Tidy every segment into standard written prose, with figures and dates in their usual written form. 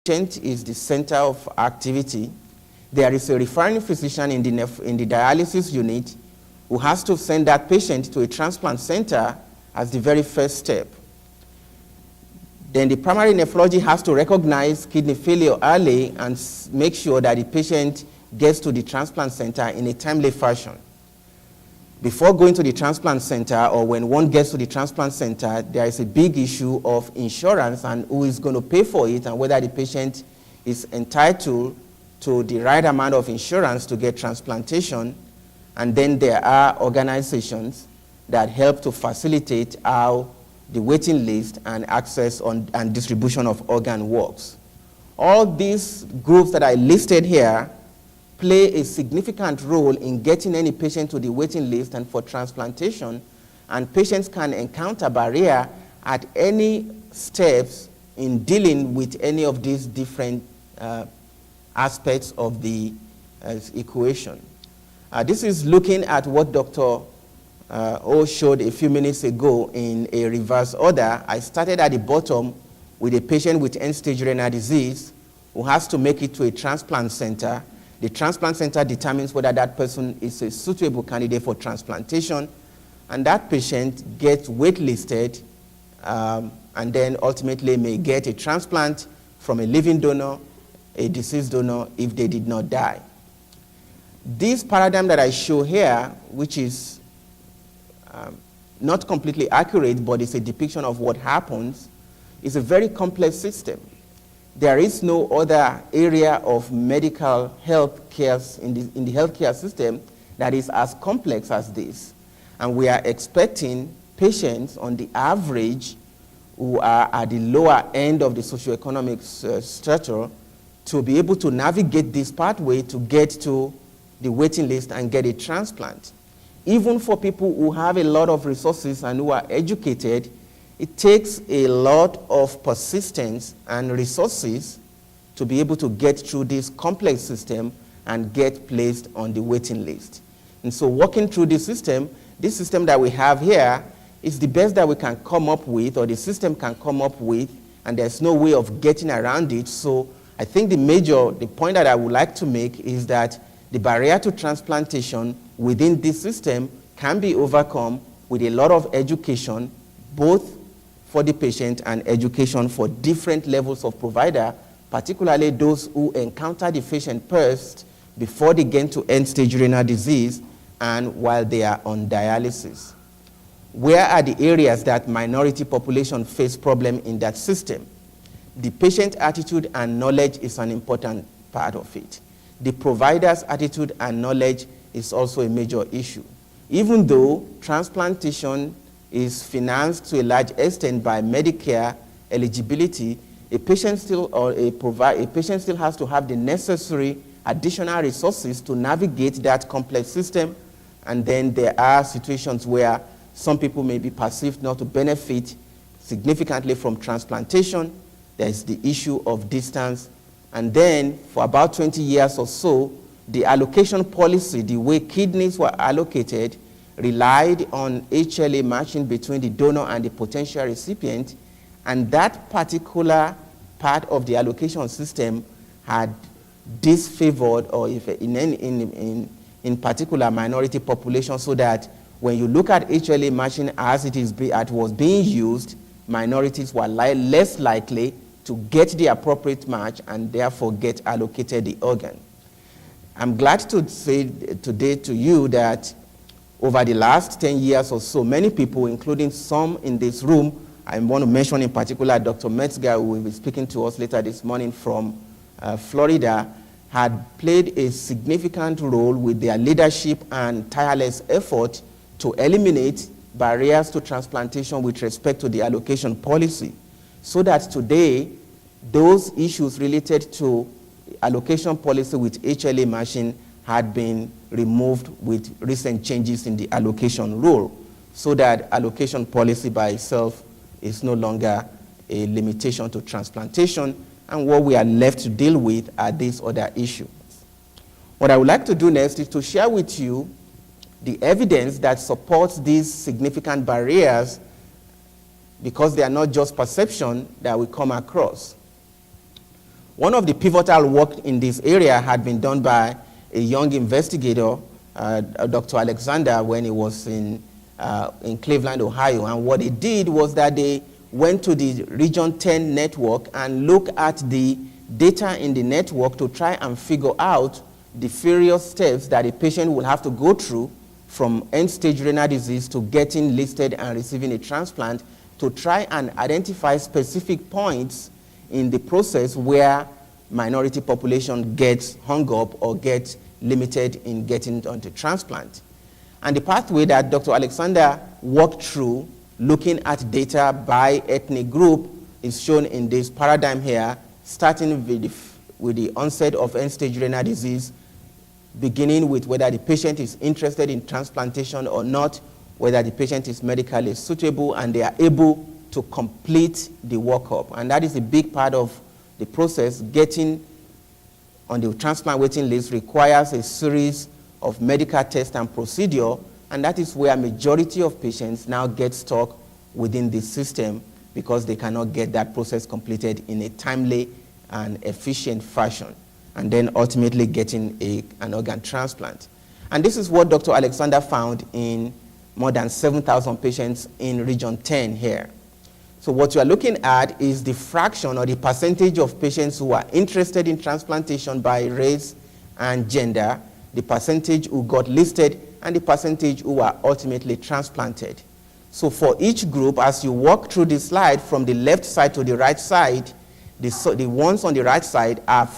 patient is the center of activity, there is a referring physician in the dialysis unit who has to send that patient to a transplant center as the very first step. Then the primary nephrology has to recognize kidney failure early and make sure that the patient gets to the transplant center in a timely fashion. Before going to the transplant center, or when one gets to the transplant center, there is a big issue of insurance and who is going to pay for it and whether the patient is entitled to the right amount of insurance to get transplantation. And then there are organizations that help to facilitate how the waiting list and access and distribution of organ works. All these groups that I listed here play a significant role in getting any patient to the waiting list and for transplantation, and patients can encounter barrier at any steps in dealing with any of these different aspects of the equation. This is looking at what Dr. O showed a few minutes ago in a reverse order. I started at the bottom with a patient with end-stage renal disease who has to make it to a transplant center. The transplant center determines whether that person is a suitable candidate for transplantation, and that patient gets waitlisted and then ultimately may get a transplant from a living donor, a deceased donor, if they did not die. This paradigm that I show here, which is not completely accurate, but it's a depiction of what happens, is a very complex system. There is no other area of medical health care in the healthcare system that is as complex as this. And we are expecting patients on the average who are at the lower end of the socioeconomic structure to be able to navigate this pathway to get to the waiting list and get a transplant. Even for people who have a lot of resources and who are educated, it takes a lot of persistence and resources to be able to get through this complex system and get placed on the waiting list. And so working through this system that we have here is the best that we can come up with, or the system can come up with, and there's no way of getting around it. So I think the point that I would like to make is that the barrier to transplantation within this system can be overcome with a lot of education, both for the patient and education for different levels of provider, particularly those who encounter the patient first before they get to end-stage renal disease and while they are on dialysis. Where are the areas that minority population face problem in that system? The patient attitude and knowledge is an important part of it. The provider's attitude and knowledge is also a major issue. Even though transplantation is financed to a large extent by Medicare eligibility, a patient still has to have the necessary additional resources to navigate that complex system. And then there are situations where some people may be perceived not to benefit significantly from transplantation. There's the issue of distance. And then for about 20 years or so, the allocation policy, the way kidneys were allocated, relied on HLA matching between the donor and the potential recipient, and that particular part of the allocation system had disfavored, or if in particular minority population, so that when you look at HLA matching as it was being used, minorities were less likely to get the appropriate match and therefore get allocated the organ. I'm glad to say today to you that over the last 10 years or so, many people, including some in this room, I want to mention in particular Dr. Metzger, who will be speaking to us later this morning from Florida, had played a significant role with their leadership and tireless effort to eliminate barriers to transplantation with respect to the allocation policy, so that today those issues related to allocation policy with HLA matching had been removed with recent changes in the allocation rule, so that allocation policy by itself is no longer a limitation to transplantation, and what we are left to deal with are these other issues. What I would like to do next is to share with you the evidence that supports these significant barriers, because they are not just perception that we come across. One of the pivotal work in this area had been done by a young investigator, Dr. Alexander, when he was in Cleveland, Ohio. And what he did was that they went to the Region 10 network and looked at the data in the network to try and figure out the various steps that a patient will have to go through from end-stage renal disease to getting listed and receiving a transplant, to try and identify specific points in the process where minority population gets hung up or gets limited in getting onto transplant. And the pathway that Dr. Alexander walked through, looking at data by ethnic group, is shown in this paradigm here, starting with the onset of end-stage renal disease, beginning with whether the patient is interested in transplantation or not, whether the patient is medically suitable, and they are able to complete the workup. And that is a big part of the process. Getting on the transplant waiting list requires a series of medical tests and procedure, and that is where a majority of patients now get stuck within the system because they cannot get that process completed in a timely and efficient fashion, and then ultimately getting an organ transplant. And this is what Dr. Alexander found in more than 7,000 patients in Region 10 here. So what you are looking at is the fraction or the percentage of patients who are interested in transplantation by race and gender, the percentage who got listed, and the percentage who are ultimately transplanted. So for each group, as you walk through the slide from the left side to the right side, the ones on the right side are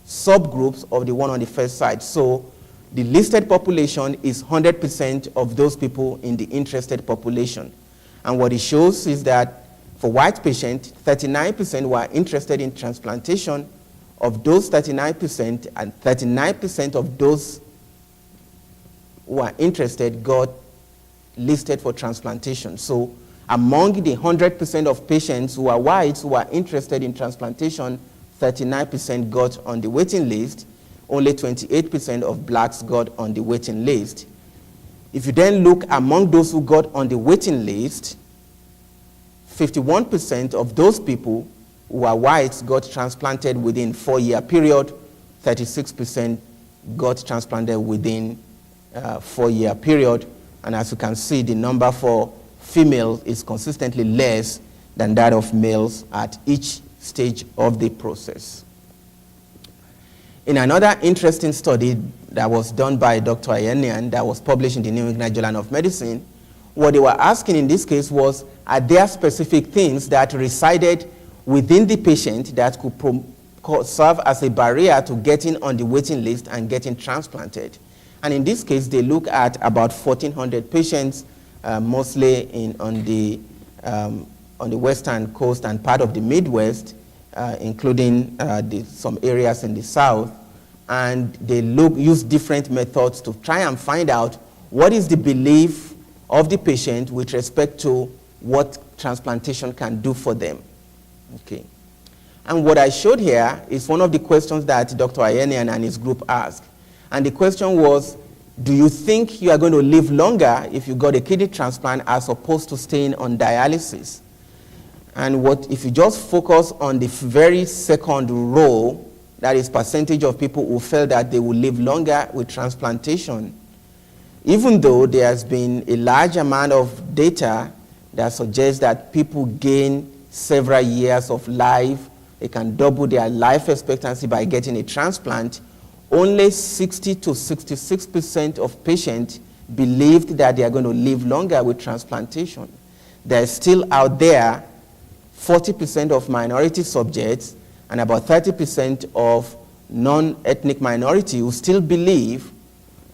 subgroups of the one on the first side. So the listed population is 100% of those people in the interested population. And what it shows is that for white patients, 39% were interested in transplantation. Of those 39%, and 39% of those who are interested got listed for transplantation. So among the 100% of patients who are whites who are interested in transplantation, 39% got on the waiting list. Only 28% of blacks got on the waiting list. If you then look among those who got on the waiting list, 51% of those people who are whites got transplanted within 4-year period, 36% got transplanted within 4-year period. And as you can see, the number for females is consistently less than that of males at each stage of the process. In another interesting study that was done by Dr. Ayenian that was published in the New England Journal of Medicine, what they were asking in this case was, are there specific things that resided within the patient that could serve as a barrier to getting on the waiting list and getting transplanted? And in this case, they look at about 1,400 patients, mostly on the western coast and part of the Midwest, including some areas in the South. And they use different methods to try and find out what is the belief of the patient with respect to what transplantation can do for them. Okay. And what I showed here is one of the questions that Dr. Ayenian and his group asked. And the question was, do you think you are going to live longer if you got a kidney transplant as opposed to staying on dialysis? And if you just focus on the very second row, that is percentage of people who felt that they will live longer with transplantation, even though there has been a large amount of data that suggests that people gain several years of life, they can double their life expectancy by getting a transplant, only 60 to 66% of patients believed that they are going to live longer with transplantation. There's still out there 40% of minority subjects and about 30% of non-ethnic minority who still believe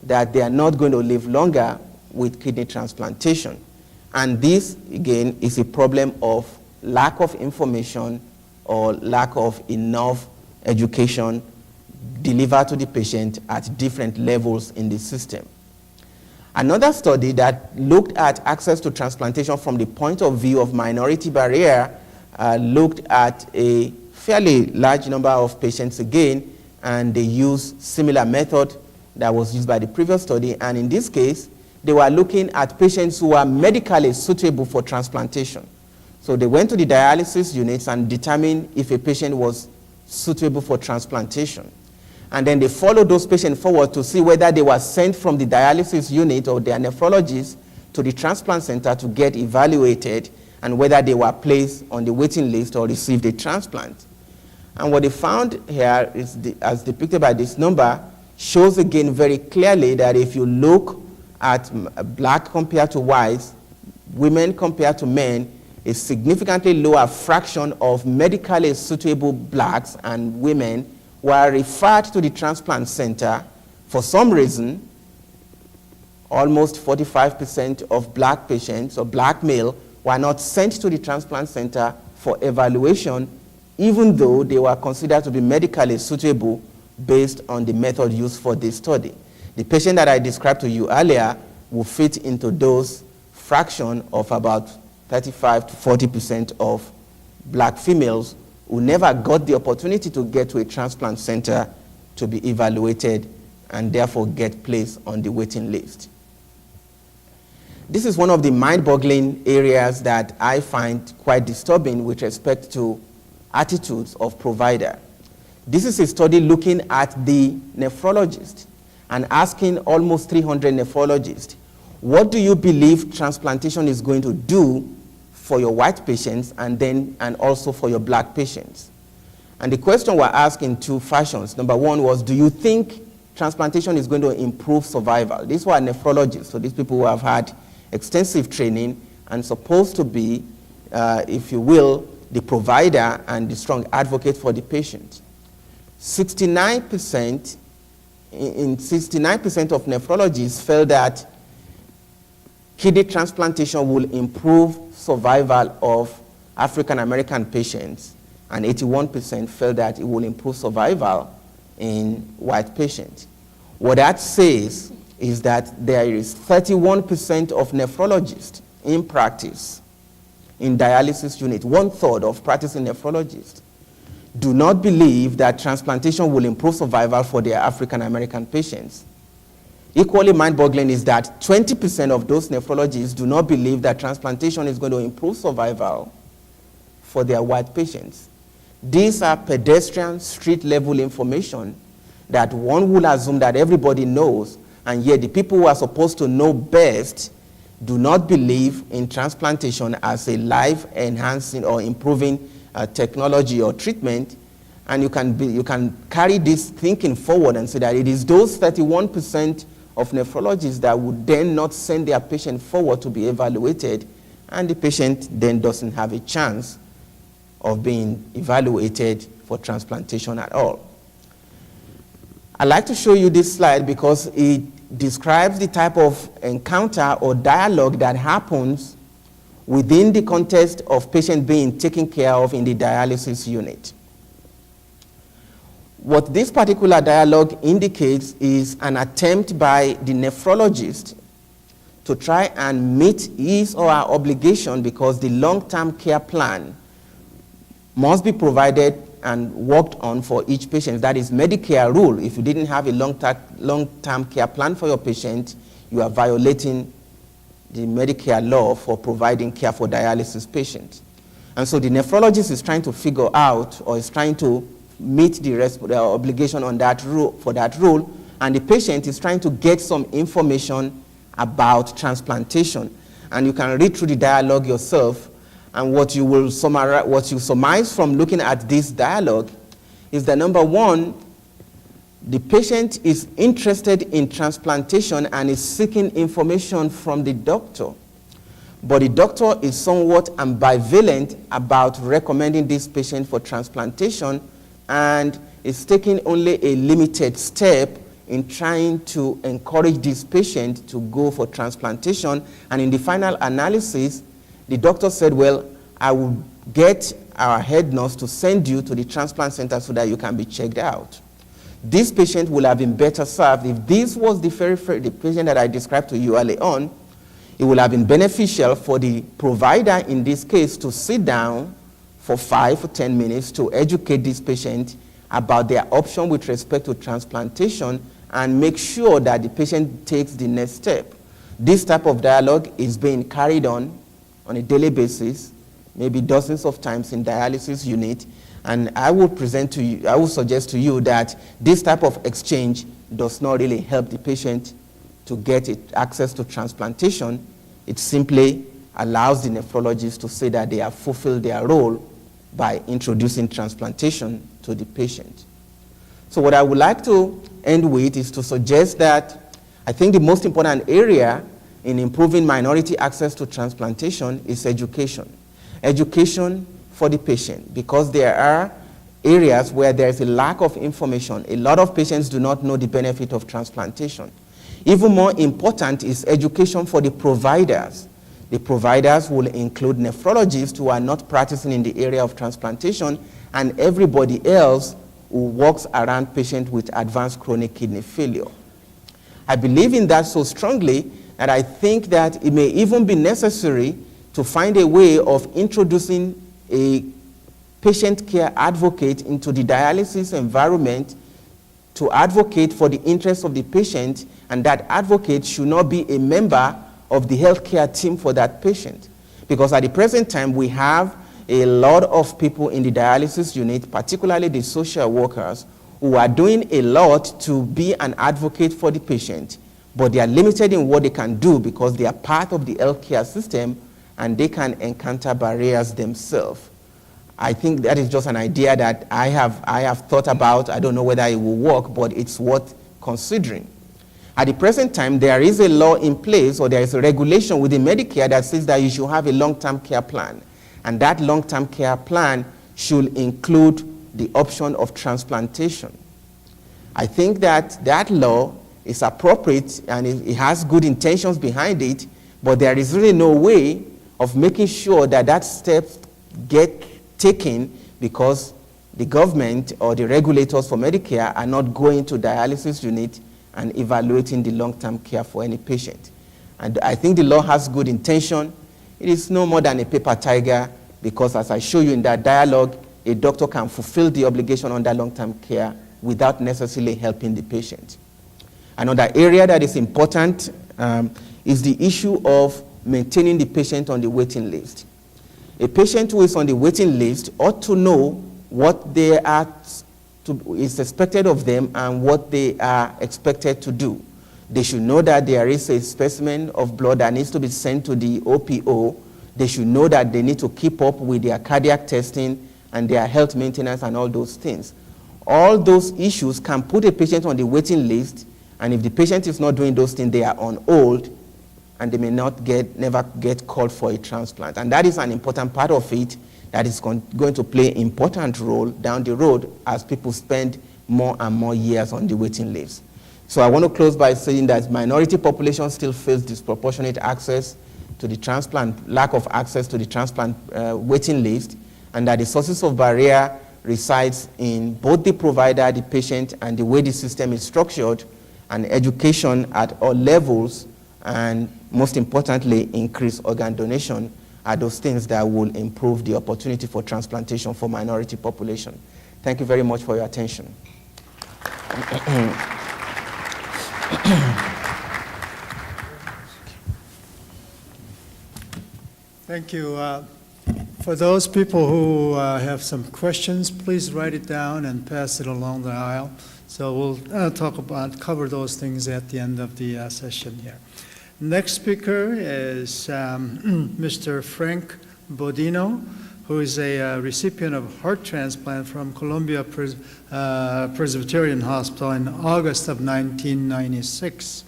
that they are not going to live longer with kidney transplantation. And this, again, is a problem of lack of information or lack of enough education delivered to the patient at different levels in the system. Another study that looked at access to transplantation from the point of view of minority barrier looked at a fairly large number of patients again, and they used similar method that was used by the previous study. And in this case, they were looking at patients who are medically suitable for transplantation. So they went to the dialysis units and determined if a patient was suitable for transplantation. And then they followed those patients forward to see whether they were sent from the dialysis unit or their nephrologist to the transplant center to get evaluated and whether they were placed on the waiting list or received a transplant. And what they found here is, as depicted by this number, shows again very clearly that if you look at black compared to whites, women compared to men, a significantly lower fraction of medically suitable blacks and women were referred to the transplant center. For some reason, almost 45% of black patients or black male were not sent to the transplant center for evaluation, even though they were considered to be medically suitable based on the method used for this study. The patient that I described to you earlier will fit into those fraction of about 35 to 40% of black females who never got the opportunity to get to a transplant center to be evaluated and therefore get placed on the waiting list. This is one of the mind-boggling areas that I find quite disturbing with respect to attitudes of provider. This is a study looking at the nephrologist and asking almost 300 nephrologists, what do you believe transplantation is going to do for your white patients and also for your black patients? And the question were asked in two fashions. Number one was, do you think transplantation is going to improve survival? These were nephrologists, so these people who have had extensive training and supposed to be, if you will, the provider and the strong advocate for the patient. 69% of nephrologists felt that kidney transplantation will improve survival of African American patients, and 81% felt that it will improve survival in white patients. What that says is that there is 31% of nephrologists in practice in dialysis unit, 1/3 of practicing nephrologists, do not believe that transplantation will improve survival for their African American patients. Equally mind-boggling is that 20% of those nephrologists do not believe that transplantation is going to improve survival for their white patients. These are pedestrian, street-level information that one will assume that everybody knows, and yet the people who are supposed to know best do not believe in transplantation as a life-enhancing or improving technology or treatment. And you can carry this thinking forward and say that it is those 31% of nephrologists that would then not send their patient forward to be evaluated, and the patient then doesn't have a chance of being evaluated for transplantation at all. I'd like to show you this slide because it describes the type of encounter or dialogue that happens within the context of patient being taken care of in the dialysis unit. What this particular dialogue indicates is an attempt by the nephrologist to try and meet his or her obligation, because the long-term care plan must be provided and worked on for each patient. That is Medicare rule. If you didn't have a long-term care plan for your patient, you are violating the Medicare law for providing care for dialysis patients. And so the nephrologist is trying to figure out, or is trying to meet the obligation on that rule, for that rule, and the patient is trying to get some information about transplantation. And you can read through the dialogue yourself, and what you surmise from looking at this dialogue is that, number one, the patient is interested in transplantation and is seeking information from the doctor. But the doctor is somewhat ambivalent about recommending this patient for transplantation, and is taking only a limited step in trying to encourage this patient to go for transplantation. And in the final analysis, the doctor said, well, I will get our head nurse to send you to the transplant center so that you can be checked out. This patient will have been better served if this was the patient that I described to you early on. It would have been beneficial for the provider in this case to sit down for 5 or 10 minutes to educate this patient about their option with respect to transplantation and make sure that the patient takes the next step. This type of dialogue is being carried on a daily basis, maybe dozens of times in dialysis unit, And I would suggest to you that this type of exchange does not really help the patient to get access to transplantation. It simply allows the nephrologist to say that they have fulfilled their role by introducing transplantation to the patient. So what I would like to end with is to suggest that I think the most important area in improving minority access to transplantation is education. Education for the patient, because there are areas where there is a lack of information. A lot of patients do not know the benefit of transplantation. Even more important is education for the providers. The providers will include nephrologists who are not practicing in the area of transplantation and everybody else who works around patients with advanced chronic kidney failure. I believe in that so strongly that I think that it may even be necessary to find a way of introducing a patient care advocate into the dialysis environment to advocate for the interests of the patient, and that advocate should not be a member of the healthcare team for that patient. Because at the present time, we have a lot of people in the dialysis unit, particularly the social workers, who are doing a lot to be an advocate for the patient, but they are limited in what they can do because they are part of the healthcare system and they can encounter barriers themselves. I think that is just an idea that I have thought about. I don't know whether it will work, but it's worth considering. At the present time, there is a law in place, or there is a regulation within Medicare that says that you should have a long-term care plan. And that long-term care plan should include the option of transplantation. I think that that law is appropriate and it has good intentions behind it, but there is really no way of making sure that that step get taken because the government or the regulators for Medicare are not going to dialysis unit and evaluating the long-term care for any patient. And I think the law has good intention. It is no more than a paper tiger because, as I show you in that dialogue, a doctor can fulfill the obligation under long-term care without necessarily helping the patient. Another area that is important is the issue of maintaining the patient on the waiting list. A patient who is on the waiting list ought to know what they are is expected of them and what they are expected to do. They should know that there is a specimen of blood that needs to be sent to the OPO. They should know that they need to keep up with their cardiac testing and their health maintenance and all those things. All those issues can put a patient on the waiting list, and if the patient is not doing those things, they are on hold, and they may never get called for a transplant. And that is an important part of it that is going to play an important role down the road as people spend more and more years on the waiting list. So I want to close by saying that minority population still face disproportionate access to the transplant, lack of access to the transplant waiting list, and that the sources of barrier resides in both the provider, the patient, and the way the system is structured, and education at all levels, and most importantly, increased organ donation are those things that will improve the opportunity for transplantation for minority population. Thank you very much for your attention. Thank you. For those people who have some questions, please write it down and pass it along the aisle. So we'll cover those things at the end of the session here. Next speaker is Mr. Frank Bodino, who is a recipient of heart transplant from Columbia Presbyterian Hospital in August of 1996.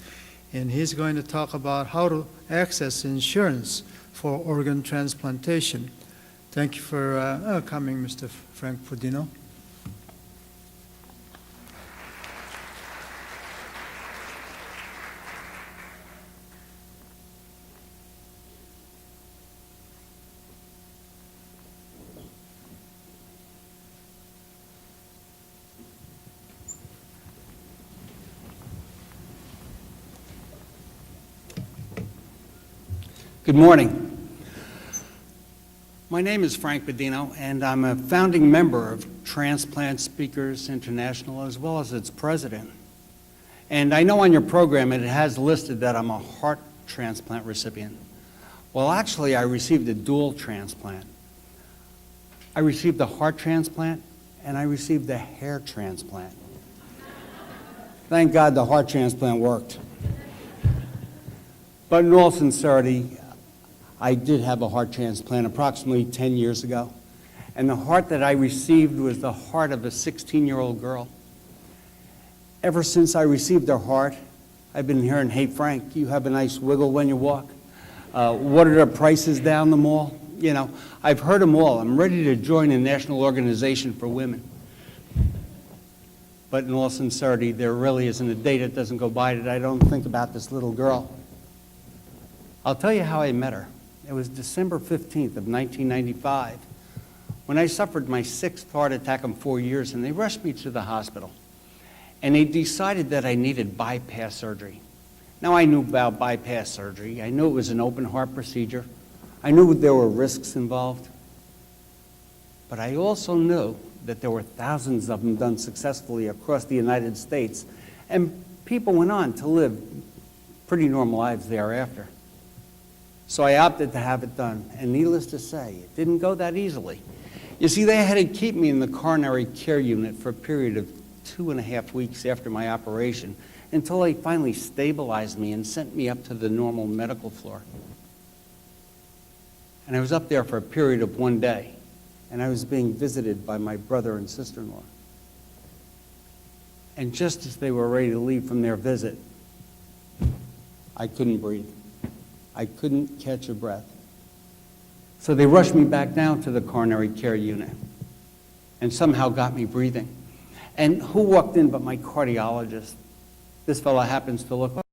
And he's going to talk about how to access insurance for organ transplantation. Thank you for coming, Mr. Frank Bodino. Good morning. My name is Frank Bodino, and I'm a founding member of Transplant Speakers International, as well as its president. And I know on your program it has listed that I'm a heart transplant recipient. Well, actually, I received a dual transplant. I received a heart transplant, and I received a hair transplant. Thank God the heart transplant worked. But in all sincerity, I did have a heart transplant approximately 10 years ago. And the heart that I received was the heart of a 16-year-old girl. Ever since I received her heart, I've been hearing, "Hey, Frank, you have a nice wiggle when you walk. What are the prices down the mall?" You know, I've heard them all. I'm ready to join a national organization for women. But in all sincerity, there really isn't a day that doesn't go by that I don't think about this little girl. I'll tell you how I met her. It was December 15th of 1995, when I suffered my 6th heart attack in 4 years, and they rushed me to the hospital. And they decided that I needed bypass surgery. Now, I knew about bypass surgery. I knew it was an open heart procedure. I knew there were risks involved. But I also knew that there were thousands of them done successfully across the United States, and people went on to live pretty normal lives thereafter. So I opted to have it done, and needless to say, it didn't go that easily. You see, they had to keep me in the coronary care unit for a period of 2.5 weeks after my operation, until they finally stabilized me and sent me up to the normal medical floor. And I was up there for a period of 1 day, and I was being visited by my brother and sister-in-law. And just as they were ready to leave from their visit, I couldn't breathe. I couldn't catch a breath. So they rushed me back down to the coronary care unit and somehow got me breathing. And who walked in but my cardiologist? This fellow happens to look